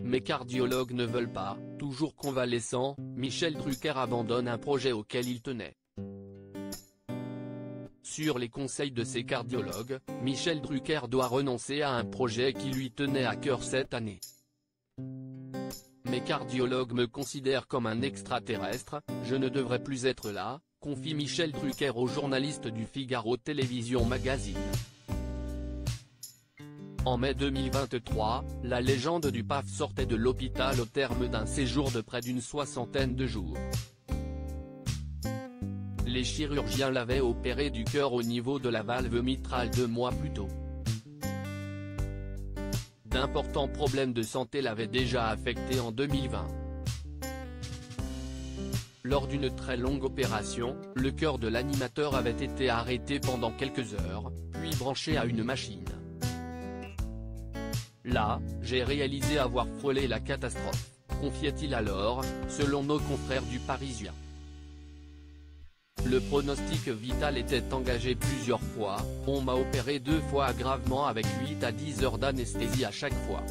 Mes cardiologues ne veulent pas, toujours convalescent, Michel Drucker abandonne un projet auquel il tenait. Sur les conseils de ses cardiologues, Michel Drucker doit renoncer à un projet qui lui tenait à cœur cette année. Mes cardiologues me considèrent comme un extraterrestre, je ne devrais plus être là, confie Michel Drucker au journaliste du Figaro Télévision Magazine. En mai 2023, la légende du PAF sortait de l'hôpital au terme d'un séjour de près d'une soixantaine de jours. Les chirurgiens l'avaient opéré du cœur au niveau de la valve mitrale 2 mois plus tôt. D'importants problèmes de santé l'avaient déjà affecté en 2020. Lors d'une très longue opération, le cœur de l'animateur avait été arrêté pendant quelques heures, puis branché à une machine. Là, j'ai réalisé avoir frôlé la catastrophe, confiait-il alors, selon nos confrères du Parisien. Le pronostic vital était engagé plusieurs fois, on m'a opéré 2 fois gravement avec 8 à 10 heures d'anesthésie à chaque fois.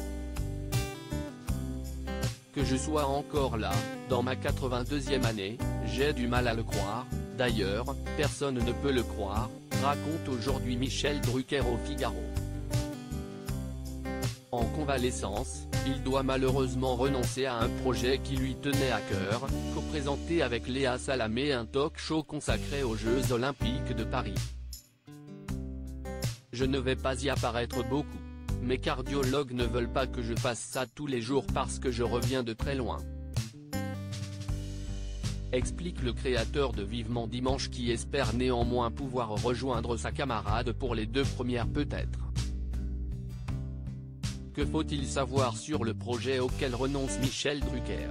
Que je sois encore là, dans ma 82e année, j'ai du mal à le croire, d'ailleurs, personne ne peut le croire, raconte aujourd'hui Michel Drucker au Figaro. En convalescence, il doit malheureusement renoncer à un projet qui lui tenait à cœur, co-présenté avec Léa Salamé, un talk-show consacré aux Jeux Olympiques de Paris. Je ne vais pas y apparaître beaucoup. Mes cardiologues ne veulent pas que je fasse ça tous les jours parce que je reviens de très loin. Explique le créateur de Vivement Dimanche qui espère néanmoins pouvoir rejoindre sa camarade pour les 2 premières peut-être. Que faut-il savoir sur le projet auquel renonce Michel Drucker?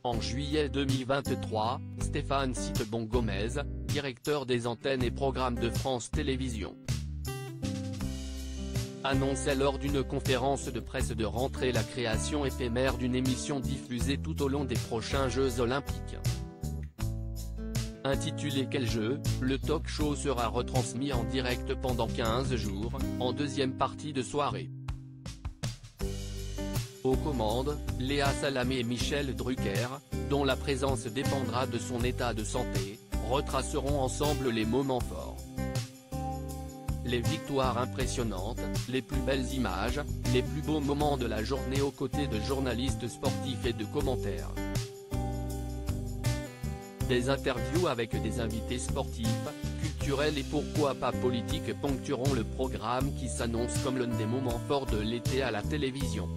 En juillet 2023, Stéphane Citebon-Gomez, directeur des antennes et programmes de France Télévisions, annonçait lors d'une conférence de presse de rentrée la création éphémère d'une émission diffusée tout au long des prochains Jeux Olympiques. Intitulé Quel jeu, le talk-show sera retransmis en direct pendant 15 jours, en deuxième partie de soirée. Aux commandes, Léa Salamé et Michel Drucker, dont la présence dépendra de son état de santé, retraceront ensemble les moments forts. Les victoires impressionnantes, les plus belles images, les plus beaux moments de la journée aux côtés de journalistes sportifs et de commentaires. Des interviews avec des invités sportifs, culturels et pourquoi pas politiques ponctueront le programme qui s'annonce comme l'un des moments forts de l'été à la télévision.